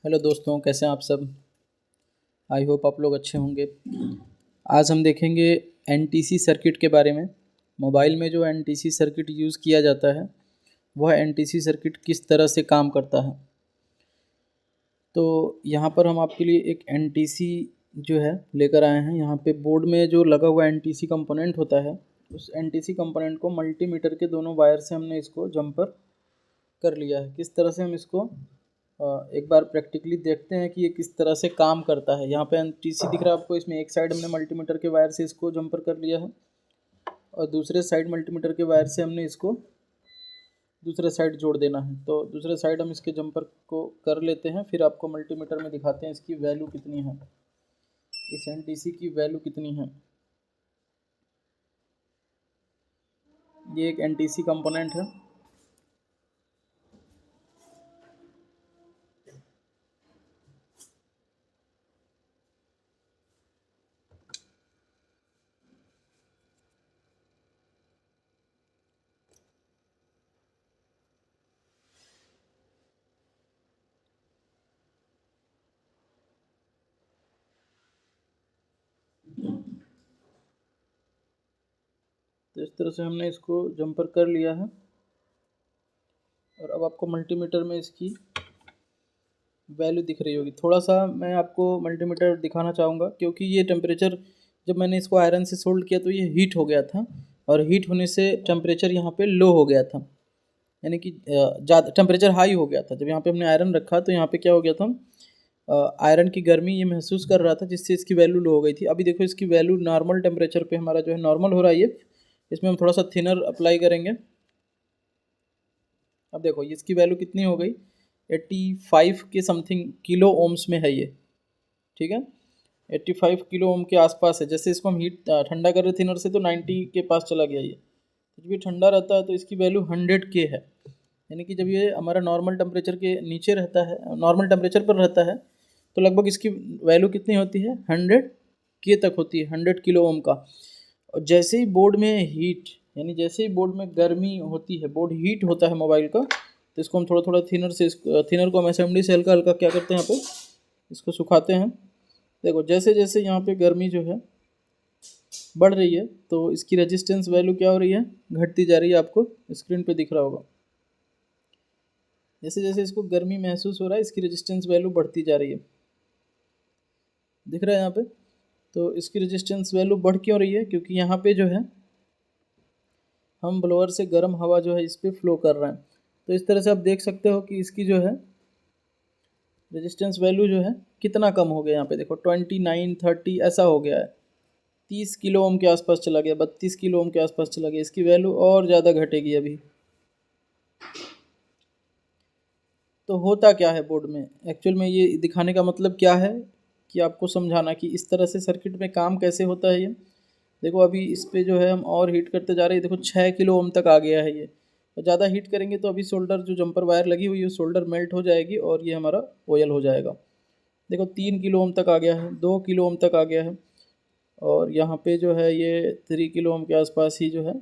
Hello दोस्तों, कैसे हैं आप सब। आई होप आप लोग अच्छे होंगे। आज हम देखेंगे एनटीसी सर्किट के बारे में। मोबाइल में जो एनटीसी सर्किट यूज़ किया जाता है वह एनटीसी सर्किट किस तरह से काम करता है। तो यहाँ पर हम आपके लिए एक एनटीसी जो है लेकर आए हैं। यहाँ पे बोर्ड में जो लगा हुआ एनटीसी कंपोनेंट होता है, उस एनटीसी कंपोनेंट को मल्टीमीटर के दोनों वायर से हमने इसको जम्पर कर लिया है। किस तरह से हम इसको एक बार प्रैक्टिकली देखते हैं कि ये किस तरह से काम करता है। यहाँ पे एनटीसी दिख रहा है आपको, इसमें एक साइड हमने मल्टीमीटर के वायर से इसको जंपर कर लिया है और दूसरे साइड मल्टीमीटर के वायर से हमने इसको दूसरे साइड जोड़ देना है। तो दूसरे साइड हम इसके जंपर को कर लेते हैं, फिर आपको मल्टीमीटर में दिखाते हैं इसकी वैल्यू कितनी है, इस एनटीसी की वैल्यू कितनी है। ये एक एनटीसी कंपोनेंट है। तो इस तरह से हमने इसको जंपर कर लिया है और अब आपको मल्टीमीटर में इसकी वैल्यू दिख रही होगी। थोड़ा सा मैं आपको मल्टीमीटर दिखाना चाहूँगा क्योंकि ये टेम्परेचर जब मैंने इसको आयरन से सोल्ड किया तो ये हीट हो गया था और हीट होने से टेम्परेचर यहाँ पे लो हो गया था, यानी कि ज़्यादा टेम्परेचर हाई हो गया था। जब यहाँ पे हमने आयरन रखा तो यहाँ पे क्या हो गया था, आयरन की गर्मी ये महसूस कर रहा था जिससे इसकी वैल्यू लो हो गई थी। अभी देखो इसकी वैल्यू नॉर्मल टेम्परेचर पे हमारा जो है नॉर्मल हो रहा है। ये इसमें हम थोड़ा सा थिनर अप्लाई करेंगे। अब देखो इसकी वैल्यू कितनी हो गई, 85 के समथिंग किलो ओम्स में है ये, ठीक है। 85 किलो ओम के आसपास है। जैसे इसको हम हीट ठंडा कर रहे थिनर से तो 90 के पास चला गया ये। तो जब ये ठंडा रहता है तो इसकी वैल्यू 100 के है, यानी कि जब ये हमारा नॉर्मल टेम्परेचर के नीचे रहता है, नॉर्मल टेम्परेचर पर रहता है, तो लगभग इसकी वैल्यू कितनी होती है, 100 के तक होती है, 100 किलो ओम का। और जैसे ही बोर्ड में हीट, यानी जैसे ही बोर्ड में गर्मी होती है, बोर्ड हीट होता है मोबाइल का, तो इसको हम थोड़ा थोड़ा थिनर से थिनर को हम असेंबली से हल्का हल्का क्या करते हैं यहाँ पे इसको सुखाते हैं। देखो जैसे जैसे यहाँ पे गर्मी जो है बढ़ रही है तो इसकी रेजिस्टेंस वैल्यू क्या हो रही है, घटती जा रही है। आपको स्क्रीन पे दिख रहा होगा, जैसे जैसे इसको गर्मी महसूस हो रहा है इसकी रेजिस्टेंस वैल्यू बढ़ती जा रही है, दिख रहा है यहाँ पे। तो इसकी रेजिस्टेंस वैल्यू बढ़ क्यों रही है, क्योंकि यहाँ पे जो है हम ब्लोअर से गर्म हवा जो है इस पर फ्लो कर रहे हैं। तो इस तरह से आप देख सकते हो कि इसकी जो है रेजिस्टेंस वैल्यू जो है कितना कम हो गया। यहाँ पे देखो 29, 30 ऐसा हो गया है, 30 किलो ओम के आसपास चला गया, 32 किलो ओम के आसपास चला गया। इसकी वैल्यू और ज़्यादा घटेगी अभी। तो होता क्या है बोर्ड में, एक्चुअल में ये दिखाने का मतलब क्या है कि आपको समझाना कि इस तरह से सर्किट में काम कैसे होता है। ये देखो अभी इस पे जो है हम और हीट करते जा रहे हैं। देखो 6 किलो ओम तक आ गया है ये, और ज़्यादा हीट करेंगे तो अभी शोल्डर जो जंपर वायर लगी हुई है शोल्डर मेल्ट हो जाएगी और ये हमारा ऑयल हो जाएगा। देखो 3 किलो ओम तक आ गया है, 2 किलो ओम तक आ गया है, और यहाँ पे जो है ये 3 किलो ओम के आसपास ही जो है,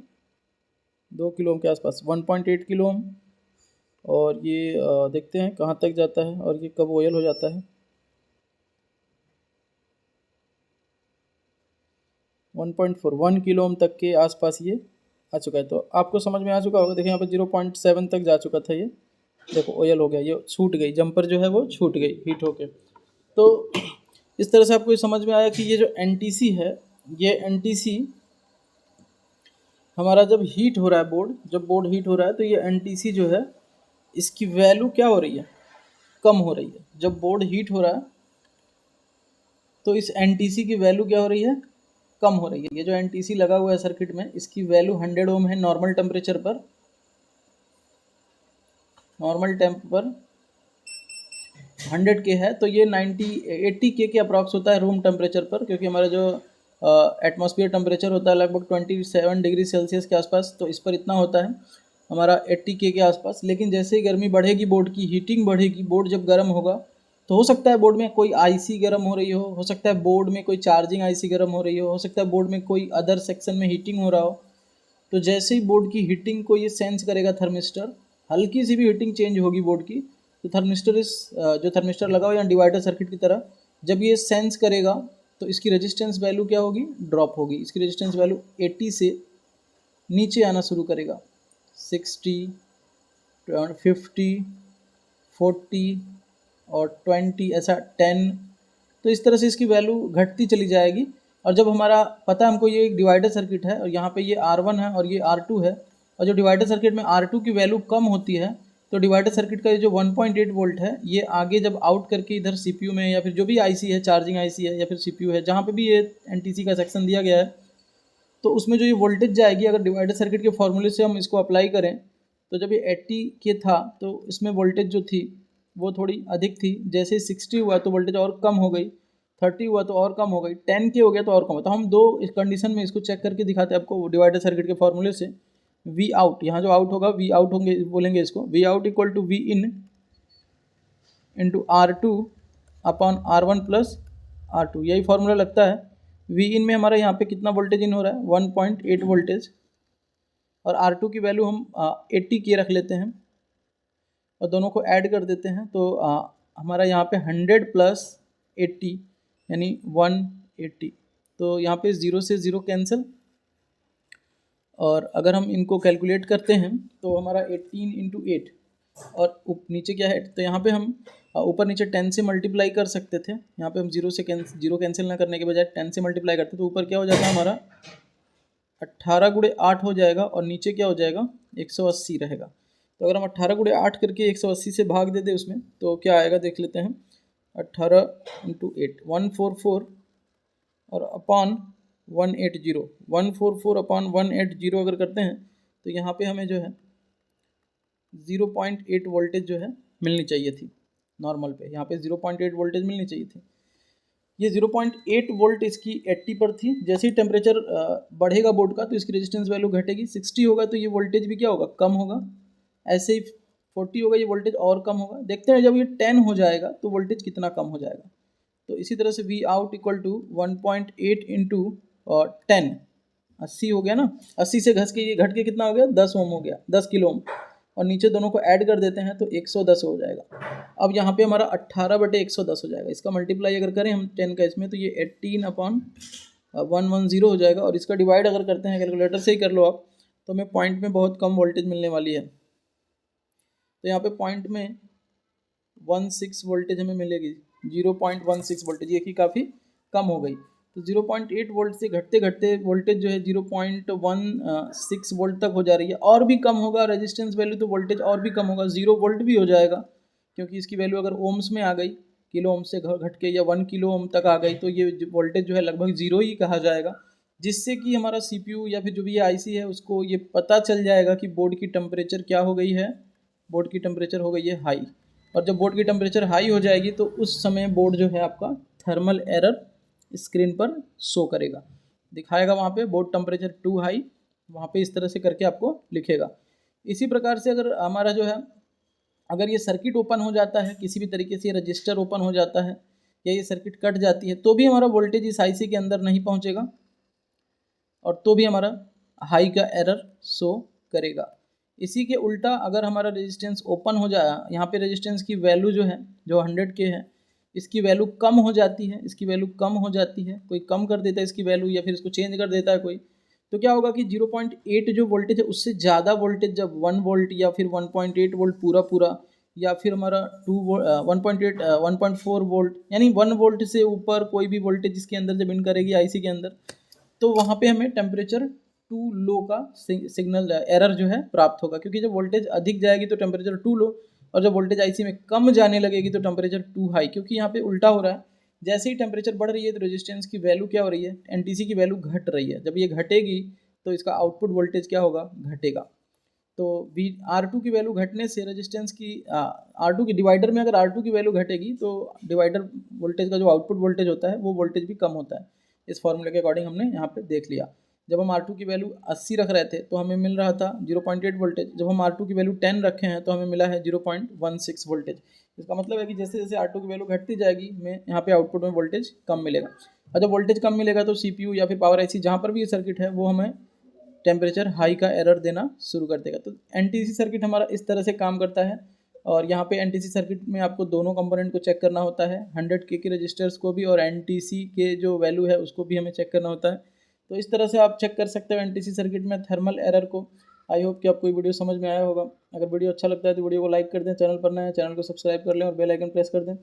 2 किलो ओम के आसपास 1.8 किलो ओम। और ये देखते हैं कहाँ तक जाता है और ये कब ऑयल हो जाता है। 1.41 किलो ओम तक के आसपास ये आ चुका है। तो आपको समझ में आ चुका होगा। देखिए यहाँ पर 0.7 तक जा चुका था ये, देखो ऑयल हो गया, ये छूट गई, जंपर जो है वो छूट गई हीट होके। तो इस तरह से आपको ये समझ में आया कि ये जो एनटीसी है, ये एनटीसी हमारा जब हीट हो रहा है बोर्ड, जब बोर्ड हीट हो रहा है तो ये एनटीसी जो है इसकी वैल्यू क्या हो रही है, कम हो रही है। जब बोर्ड हीट हो रहा है तो इस एनटीसी की वैल्यू क्या हो रही है, कम हो रही है। ये जो एनटीसी लगा हुआ है सर्किट में इसकी वैल्यू 100 ओम है नॉर्मल टेम्परेचर पर, नॉर्मल टेम्प पर 100 के है। तो ये 80 के अप्रॉक्स होता है रूम टेम्परेचर पर, क्योंकि हमारा जो एटमॉस्फेयर टेम्परेचर होता है लगभग 27 डिग्री सेल्सियस के आसपास, तो इस पर इतना होता है हमारा 80 के आसपास। लेकिन जैसे ही गर्मी बढ़ेगी, बोर्ड की हीटिंग बढ़ेगी, बोर्ड जब गर्म होगा तो हो सकता है बोर्ड में कोई आईसी गर्म हो रही हो सकता है बोर्ड में कोई चार्जिंग आईसी गर्म हो रही हो सकता है बोर्ड में कोई अदर सेक्शन में हीटिंग हो रहा हो। तो जैसे ही बोर्ड की हीटिंग को ये सेंस करेगा थर्मिस्टर, हल्की सी भी हीटिंग चेंज होगी बोर्ड की, तो थर्मिस्टर जो थर्मिस्टर लगा हुआ है या डिवाइडर सर्किट की तरह, जब ये सेंस करेगा तो इसकी रेजिस्टेंस वैल्यू क्या होगी, ड्रॉप होगी। इसकी रेजिस्टेंस वैल्यू 80 से नीचे आना शुरू करेगा, 60, 50, 40 और 20, ऐसा 10। तो इस तरह से इसकी वैल्यू घटती चली जाएगी। और जब हमारा पता है हमको ये एक डिवाइडर सर्किट है और यहाँ पे ये R1 है और ये R2 है, और जो डिवाइडर सर्किट में R2 की वैल्यू कम होती है तो डिवाइडर सर्किट का ये जो 1.8 वोल्ट है ये आगे जब आउट करके इधर CPU में या फिर जो भी IC है, चार्जिंग IC है या फिर CPU है, जहाँ पे भी ये NTC का सेक्शन दिया गया है, तो उसमें जो ये वोल्टेज जाएगी, अगर डिवाइडर सर्किट के फॉर्मूले से हम इसको अप्लाई करें तो जब ये 80 के था तो इसमें वोल्टेज जो थी वो थोड़ी अधिक थी। जैसे 60 हुआ तो वोल्टेज और कम हो गई, 30 हुआ तो और कम हो गई, 10 के हो गया तो और कम हो। तो हम दो इस कंडीशन में इसको चेक करके दिखाते हैं आपको डिवाइडर सर्किट के फॉर्मूले से। वी आउट, यहाँ जो आउट होगा वी आउट होंगे, बोलेंगे इसको V out equal to V in into R2 upon R1 plus R2, यही फॉर्मूला लगता है। वी इन में हमारा यहाँ पे कितना वोल्टेज इन हो रहा है, 1.8 वोल्टेज, और R2 की वैल्यू हम 80 के रख लेते हैं और दोनों को ऐड कर देते हैं। तो हमारा यहाँ पे 100 प्लस 80 यानी 180। तो यहाँ पे 0 से 0 कैंसिल, और अगर हम इनको कैलकुलेट करते हैं तो हमारा 18 इंटू 8 और नीचे क्या है, तो यहाँ पे हम ऊपर नीचे 10 से मल्टीप्लाई कर सकते थे। यहाँ पे हम 0 कैंसिल ना करने के बजाय 10 से मल्टीप्लाई करते तो ऊपर क्या हो जाता है हमारा 18 गुणे 8 हो जाएगा और नीचे क्या हो जाएगा 180 रहेगा। तो अगर हम 18 गुणे 8 करके 180 से भाग दे दें उसमें तो क्या आएगा देख लेते हैं। 18 इंटू 8 144 और अपॉन 180, 144 अपॉन 180 अगर करते हैं तो यहाँ पे हमें जो है 0.8 वोल्टेज जो है मिलनी चाहिए थी नॉर्मल पे। यहाँ पे 0.8 वोल्टेज मिलनी चाहिए थी। ये 0.8 वोल्ट इसकी 80 पर थी। जैसे ही टेम्परेचर बढ़ेगा बोर्ड का तो इसकी रेजिस्टेंस वैल्यू घटेगी। 60 होगा तो ये वोल्टेज भी क्या होगा, कम होगा। ऐसे ही 40 होगा, ये वोल्टेज और कम होगा। देखते हैं जब ये 10 हो जाएगा तो वोल्टेज कितना कम हो जाएगा। तो इसी तरह से V out equal to 1.8 into 10, 80 हो गया ना। 80 से घस के ये घट के कितना हो गया, 10 ओम हो गया, 10 किलो ओम। और नीचे दोनों को ऐड कर देते हैं तो 110 हो जाएगा। अब यहाँ पे हमारा 18/110 हो जाएगा। इसका मल्टीप्लाई अगर करें हम 10 का इसमें तो ये 18 अपॉन 110 हो जाएगा। और इसका डिवाइड अगर करते हैं, कैलकुलेटर से ही कर लो आप, तो हमें पॉइंट में बहुत कम वोल्टेज मिलने वाली है। तो यहाँ पे पॉइंट में 16 वोल्टेज हमें मिलेगी, 0.16 वोल्टेज, ये कि काफ़ी कम हो गई। तो 0.8 वोल्ट से घटते घटते वोल्टेज जो है 0.16 वोल्ट तक हो जा रही है। और भी कम होगा रेजिस्टेंस वैल्यू तो वोल्टेज और भी कम होगा, 0 वोल्ट भी हो जाएगा, क्योंकि इसकी वैल्यू अगर ओम्स में आ गई, किलो ओम से घट के या 1 किलो ओम तक आ गई तो ये वोल्टेज जो है लगभग 0 ही कहा जाएगा। जिससे कि हमारा CPU या फिर जो भी ये IC है उसको ये पता चल जाएगा कि बोर्ड की टेम्परेचर क्या हो गई है, बोर्ड की टेम्परेचर हो गई है हाई। और जब बोर्ड की टेम्परेचर हाई हो जाएगी तो उस समय बोर्ड जो है आपका थर्मल एरर स्क्रीन पर शो करेगा, दिखाएगा वहाँ पे बोर्ड टेम्परेचर टू हाई, वहाँ पे इस तरह से करके आपको लिखेगा। इसी प्रकार से अगर हमारा जो है, अगर ये सर्किट ओपन हो जाता है, किसी भी तरीके से रजिस्टर ओपन हो जाता है या ये सर्किट कट जाती है तो भी हमारा वोल्टेज इस IC के अंदर नहीं पहुँचेगा और तो भी हमारा हाई का एरर शो करेगा। इसी के उल्टा अगर हमारा रेजिस्टेंस ओपन हो जाए, यहाँ पे रेजिस्टेंस की वैल्यू जो है जो 100 के है, इसकी वैल्यू कम हो जाती है, इसकी वैल्यू कम हो जाती है, कोई कम कर देता है इसकी वैल्यू या फिर इसको चेंज कर देता है कोई, तो क्या होगा कि 0.8 जो वोल्टेज है उससे ज़्यादा वोल्टेज जब 1 वोल्ट या फिर 1.8 वोल्ट पूरा या फिर हमारा 1.8 1.4 वोल्ट यानी 1 वोल्ट से ऊपर कोई भी वोल्टेज इसके अंदर जब इन करेगी IC के अंदर, तो वहाँ पे हमें टेम्परेचर टू लो का सिग्नल एरर जो है प्राप्त होगा। क्योंकि जब वोल्टेज अधिक जाएगी तो टेम्परेचर टू लो और जब वोल्टेज IC में कम जाने लगेगी तो टेम्परेचर टू हाई। क्योंकि यहाँ पे उल्टा हो रहा है, जैसे ही टेम्परेचर बढ़ रही है तो रेजिस्टेंस की वैल्यू क्या हो रही है, NTC की वैल्यू घट रही है। जब ये घटेगी तो इसका आउटपुट वोल्टेज क्या होगा, घटेगा। तो R2 की वैल्यू घटने से रेजिस्टेंस की R2 की डिवाइडर में अगर R2 की वैल्यू घटेगी तो डिवाइडर वोल्टेज का जो आउटपुट वोल्टेज होता है वो वोल्टेज भी कम होता है। इस फॉर्मूले के अकॉर्डिंग हमने यहाँ पे देख लिया। जब हम R2 की वैल्यू 80 रख रहे थे तो हमें मिल रहा था 0.8 वोल्टेज। जब हम R2 की वैल्यू 10 रखे हैं तो हमें मिला है 0.16 वोल्टेज। इसका मतलब है कि जैसे जैसे R2 की वैल्यू घटती जाएगी हमें यहाँ पे आउटपुट में वोल्टेज कम मिलेगा। और जब वोल्टेज कम मिलेगा तो CPU या फिर पावर IC जहाँ पर भी ये सर्किट है वो हमें टेम्परेचर हाई का एरर देना शुरू कर देगा। तो NTC सर्किट हमारा इस तरह से काम करता है और यहाँ पे एनटीसी सर्किट में आपको दोनों कंपोनेंट को चेक करना होता है, 100K के रजिस्टर्स को भी और एनटीसी के जो वैल्यू है उसको भी हमें चेक करना होता है। तो इस तरह से आप चेक कर सकते हो एनटीसी सर्किट में थर्मल एरर को। आई होप कि आपको ये वीडियो समझ में आया होगा। अगर वीडियो अच्छा लगता है तो वीडियो को लाइक कर दें, चैनल पर नए हैं चैनल को सब्सक्राइब कर लें और बेल आइकन प्रेस कर दें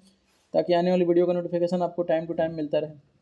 ताकि आने वाली वीडियो का नोटिफिकेशन आपको टाइम टू टाइम मिलता रहे।